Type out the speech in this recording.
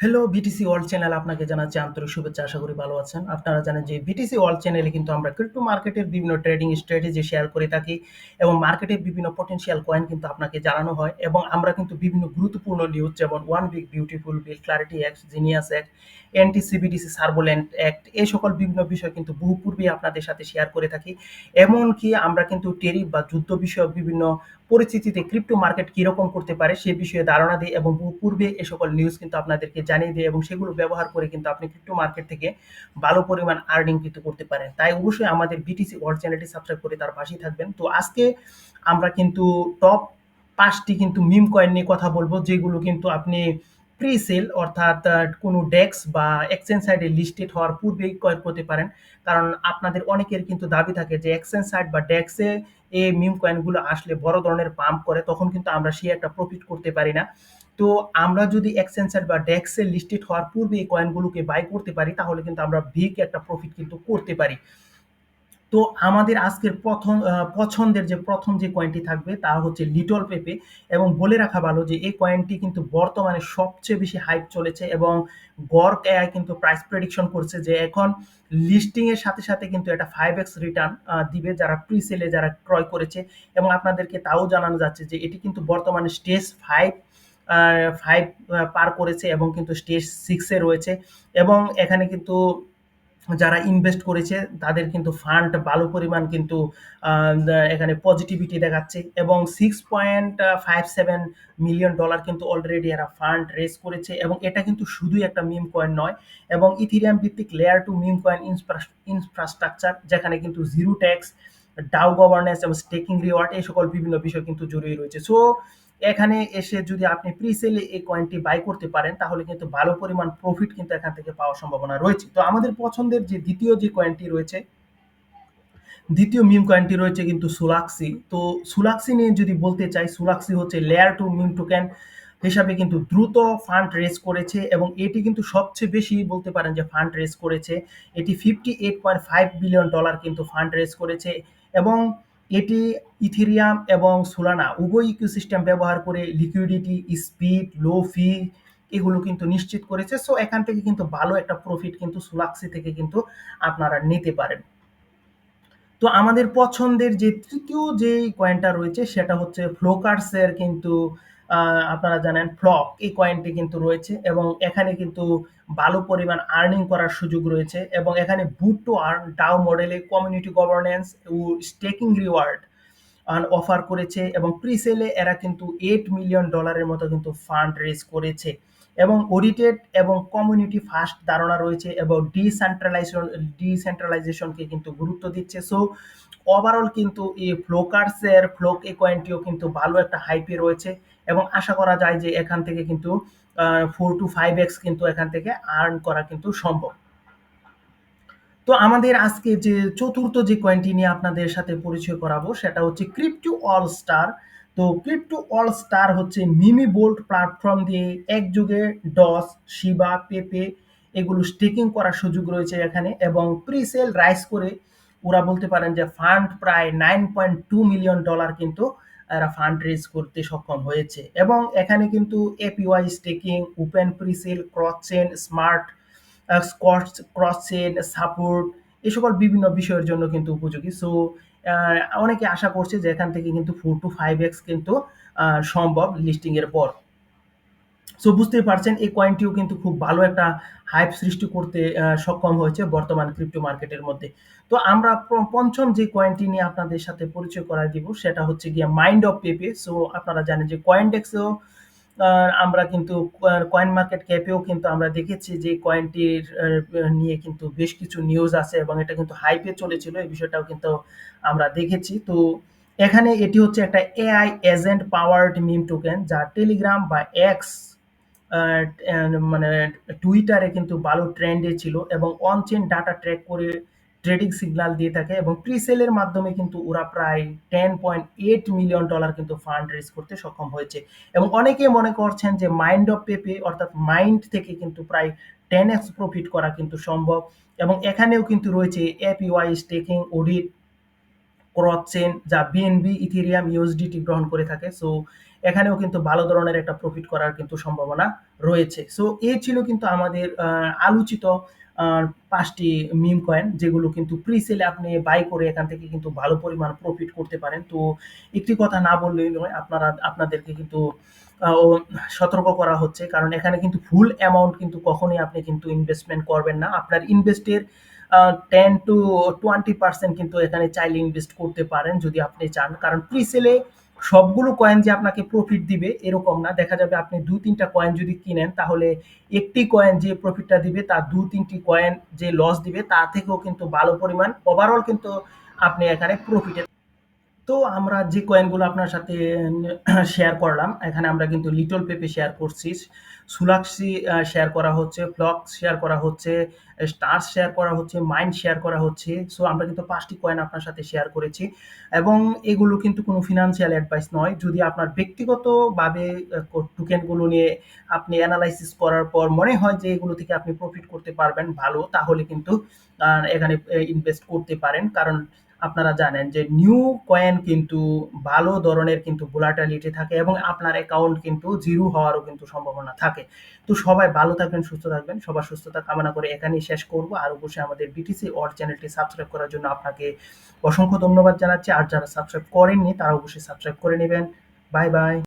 Hello BTC world channel আপনাকে জানাচ্ছি আন্তরিক শুভেচ্ছা। আশা করি ভালো আছেন। আপনারা জানেন যে বিটিসি ওয়ার্ল্ড চ্যানেলে কিন্তু আমরা ক্রিপ্টো মার্কেটের বিভিন্ন ট্রেডিং স্ট্র্যাটেজি শেয়ার করে থাকি এবং মার্কেটের বিভিন্ন পটেনশিয়াল কয়েন কিন্তু আপনাকে জানানো হয় এবং আমরা কিন্তু বিভিন্ন গুরুত্বপূর্ণ নিউজ যেমন one big beautiful bill, clarity act, genius act, anti CBDC surveillance act এই সকল বিভিন্ন বিষয় কিন্তু বহু পূর্বেই আপনাদের সাথে শেয়ার করে থাকি। এমনকি আমরা কিন্তু টেরিফ বা যুদ্ধ বিষয়ক বিভিন্ন পরিস্থিতিতে ক্রিপ্টো মার্কেট কিরকম করতে পারে সে বিষয়ে ধারণা দিই এবং বহু পূর্বে এ সকল নিউজ কিন্তু আপনাদেরকে জানিয়ে দিই এবং সেগুলো ব্যবহার করে কিন্তু আপনি ক্রিপ্টো মার্কেট থেকে ভালো পরিমাণ আর্নিং কিন্তু করতে পারেন। তাই অবশ্যই আমাদের বিটিসি ওয়ার্ল্ড চ্যানেলটি সাবস্ক্রাইব করে তার পাশেই থাকবেন। তো আজকে আমরা কিন্তু টপ ৫টি কিন্তু মিম কয়েন নিয়ে কথা বলবো যেগুলো কিন্তু আপনি প্রি-সেল অর্থাৎ কোনো ডেক্স বা এক্সচেঞ্জ সাইটে লিস্টেড হওয়ার পূর্বেই ক্রয় করতে পারেন। কারণ আপনাদের অনেকের কিন্তু দাবি থাকে যে এক্সচেঞ্জ সাইট বা ডেক্সে এই মিম কয়েনগুলো আসলে বড় ধরনের পাম্প করে তখন কিন্তু আমরা সেই একটা প্রফিট করতে পারি না। তো আমরা যদি এক্সচেঞ্জ সাইট বা ডেক্সে লিস্টেড হওয়ার পূর্বে এই কয়েনগুলোকে বাই করতে পারি তাহলে কিন্তু আমরা বিগ একটা প্রফিট কিন্তু করতে পারি। তো আমাদের আজকের পছন্দের যে প্রথম যে কয়েনটি থাকবে তা হচ্ছে লিটল পেপে এবং বলে রাখা ভালো যে এই কয়েনটি কিন্তু বর্তমানে সবচেয়ে বেশি হাইপ চলেছে এবং গর্ক এআই কিন্তু প্রাইস প্রেডিকশন করছে যে এখন লিস্টিং এর সাথে সাথে কিন্তু এটা 5x রিটার্ন দিবে যারা প্রি সেলে যারা ক্রয় করেছে এবং আপনাদেরকে তাও জানানো যাচ্ছে যে এটি কিন্তু বর্তমানে স্টেজ 5 পার করেছে এবং কিন্তু স্টেজ 6 এ রয়েছে এবং এখানে কিন্তু যারা ইনভেস্ট করেছে তাদের কিন্তু ফান্ড ভালো পরিমাণ কিন্তু এখানে পজিটিভিটি দেখাচ্ছে এবং $6.57 মিলিয়ন কিন্তু অলরেডি এরা ফান্ড রেজ করেছে এবং এটা কিন্তু শুধুই একটা মিম কয়েন নয় এবং ইথিরিয়াম ভিত্তিক layer two meme coin infrastructure যেখানে কিন্তু জিরো ট্যাক্স, ডাও গভর্নেন্স এবং স্টেকিং রিওয়ার্ড এই সকল বিভিন্ন বিষয় কিন্তু জড়িয়ে রয়েছে। সো এখানে এসে যদি আপনি প্রি-সেলে এই কয়েনটি বাই করতে পারেন তাহলে কিন্তু ভালো পরিমাণ প্রফিট কিন্তু এখান থেকে পাওয়ার সম্ভাবনা রয়েছে। তো আমাদের পছন্দের যে দ্বিতীয় যে কয়েনটি রয়েছে, দ্বিতীয় মিম কয়েনটি রয়েছে কিন্তু সোলাক্সি। তো সোলাক্সি নিয়ে যদি বলতে চাই, সোলাক্সি হচ্ছে লেয়ার 2 মিম টোকেন হিসাবে কিন্তু দ্রুত ফান্ড রেজ করেছে এবং এটি কিন্তু সবচেয়ে বেশি বলতে পারেন যে ফান্ড রেজ করেছে। এটি $58.5 বিলিয়ন কিন্তু ফান্ড রেজ করেছে এবং এটি ইথেরিয়াম এবং সোলানা উভয় ইকোসিস্টেম ব্যবহার করে লিকুইডিটি, স্পিড, লো ফি এগুলো কিন্তু নিশ্চিত করেছে। সো এখান থেকে কিন্তু ভালো একটা প্রফিট কিন্তু সোলাক্সি থেকে কিন্তু আপনারা নিতে পারেন। তো আমাদের পছন্দের যে তৃতীয় যেই কয়েনটা রয়েছে সেটা হচ্ছে ফ্লোকার্সের কিন্তু আপনারা জানেন ফ্লক এই কয়েনটি কিন্তু রয়েছে এবং এখানে কিন্তু ভালো পরিমাণ আর্নিং করার সুযোগ রয়েছে এবং এখানে বুট টু আর্ন ডাও মডেলে কমিউনিটি গভর্নেন্স ও স্টেকিং রিওয়ার্ড অফার করেছে এবং প্রি-সেলে এরা কিন্তু $8 মিলিয়ন মতো কিন্তু ফান্ড রেজ করেছে এবং অডিটেড এবং কমিউনিটি ফার্স্ট ধারণা রয়েছে এবং ডিসেন্ট্রালাইজেশনকে কিন্তু গুরুত্ব দিচ্ছে। সো ওভারঅল কিন্তু এই ফ্লোকার্সের ফ্লোক এই কয়েনটিও কিন্তু ভালো একটা হাইপে রয়েছে এবং আশা করা যায় যে এখান থেকে কিন্তু 4 টু 5x কিন্তু এখান থেকে আর্ন করা কিন্তু সম্ভব। তো আমাদের আজকে যে চতুর্থ যে কয়েনটি নিয়ে আপনাদের সাথে পরিচয় করাবো সেটা হচ্ছে ক্রিপ্টো অল স্টার। তো ক্রিপ্টো অল স্টার হচ্ছে মিমি বোল্ট প্ল্যাটফর্ম দিয়ে একযোগে ডস, শিবা, পেপে এগুলো স্টেকিং করার সুযোগ রয়েছে এখানে এবং প্রি-সেল রাইজ করে ওরা বলতে পারেন যে ফান্ড প্রায় $9.2 মিলিয়ন কিন্তু এরা ফান্ড রেজ করতে সক্ষম হয়েছে এবং এখানে কিন্তু APY staking, open pre-sell, cross chain, smart cross chain support এই সকল বিভিন্ন বিষয়ের জন্য কিন্তু উপযোগী। সো অনেকে আশা করছে যে এখান থেকে কিন্তু 4 টু 5x কিন্তু সম্ভব লিস্টিং এর পর। সো বুঝতেই পারছেন এই কয়েনটিও কিন্তু খুব ভালো একটা হাইপ সৃষ্টি করতে সক্ষম হয়েছে বর্তমান ক্রিপ্টো মার্কেটের মধ্যে। তো আমরা পঞ্চম যে কয়েনটি নিয়ে আপনাদের সাথে পরিচয় করায় দিব সেটা হচ্ছে গিয়ে মাইন্ড অফ পেপে। সো আপনারা জানেন যে কয়েনডেক্সেও আমরা কিন্তু কয়েন মার্কেট ক্যাপেও কিন্তু আমরা দেখেছি যে কয়েনটির নিয়ে কিন্তু বেশ কিছু নিউজ আছে এবং এটা কিন্তু হাইপে চলেছিল এই বিষয়টাও কিন্তু আমরা দেখেছি। তো এখানে এটি হচ্ছে একটা এআই এজেন্ট পাওয়ার্ড মিম টোকেন যা টেলিগ্রাম বা এক্স মানে টুইটারে কিন্তু ভালো ট্রেন্ডে ছিল এবং অন চেইন ডাটা ট্র্যাক করে ট্রেডিং সিগন্যাল দিয়ে থাকে এবং প্রি-সেলের মাধ্যমে কিন্তু ওরা প্রায় $10.8 মিলিয়ন কিন্তু ফান্ড রেজ করতে সক্ষম হয়েছে এবং অনেকে মনে করছেন যে মাইন্ড অফ পেপে অর্থাৎ মাইন্ড থেকে কিন্তু প্রায় 10x প্রফিট করা কিন্তু সম্ভব এবং এখানেও কিন্তু রয়েছে APY staking audit cross chain যা বিএনবি ইথেরিয়াম ইউএসডিটি গ্রহণ করে থাকে। সো এখানেও কিন্তু ভালো ধরনের একটা প্রফিট করার কিন্তু সম্ভাবনা রয়েছে। সো এই ছিল কিন্তু আমাদের আলোচিত আ ৫ টি মিম কয়েন যেগুলো কিন্তু প্রি-সেলে আপনি বাই করে এখান থেকে কিন্তু ভালো পরিমাণ প্রফিট করতে পারেন। তো একটি কথা না বললেই নয়, আপনাদেরকে কিন্তু ও সতর্ক করা হচ্ছে। কারণ এখানে কিন্তু ফুল অ্যামাউন্ট কিন্তু কখনোই আপনি কিন্তু ইনভেস্টমেন্ট করবেন না। আপনার ইনভেস্টের 10 to 20% কিন্তু এখানে চাইলে ইনভেস্ট করতে পারেন যদি আপনি চান। কারণ প্রি-সেলে সবগুলো কয়েন যে আপনাকে প্রফিট দিবে এরকম না। দেখা যাবে আপনি ২-৩ টা কয়েন যদি কিনেন তাহলে একটি কয়েন যে প্রফিটটা দিবে তার ২-৩ টি কয়েন যে লস দিবে তার থেকেও কিন্তু ভালো পরিমাণ ওভারঅল কিন্তু আপনি এখানে প্রফিটে। তো আমরা যে কয়েনগুলো আপনার সাথে শেয়ার করলাম, এখানে আমরা কিন্তু লিটল পেপে শেয়ার করছি, সুলাক্সি শেয়ার করা হচ্ছে, ফ্লক্স শেয়ার করা হচ্ছে, স্টার্স শেয়ার করা হচ্ছে, মাইন্ড শেয়ার করা হচ্ছে। সো আমরা কিন্তু ৫ টি কয়েন আপনার সাথে শেয়ার করেছি এবং এগুলো কিন্তু কোনো ফিন্যান্সিয়াল অ্যাডভাইস নয়। যদি আপনার ব্যক্তিগতভাবে টোকেনগুলো নিয়ে আপনি এনালাইসিস করার পর মনে হয় যে এগুলো থেকে আপনি প্রফিট করতে পারবেন ভালো, তাহলে কিন্তু এখানে ইনভেস্ট করতে পারেন। কারণ আপনারা জানেন যে নিউ কয়েন কিন্তু ভালো ধরনের কিন্তু ভোলাটিলিটি থাকে এবং আপনার অ্যাকাউন্ট কিন্তু জিরো হওয়ারও কিন্তু সম্ভাবনা থাকে। তো সবাই ভালো থাকবেন, সুস্থ থাকবেন। সবার সুস্থতা কামনা করে এখানেই শেষ করব। আর অবশ্যই আমাদের বিটিসি ওয়ার্ল্ড চ্যানেলটি সাবস্ক্রাইব করার জন্য আপনাকে অসংখ্য ধন্যবাদ জানাচ্ছি। আর যারা সাবস্ক্রাইব করেননি তারা অবশ্যই সাবস্ক্রাইব করে নিবেন। Bye bye.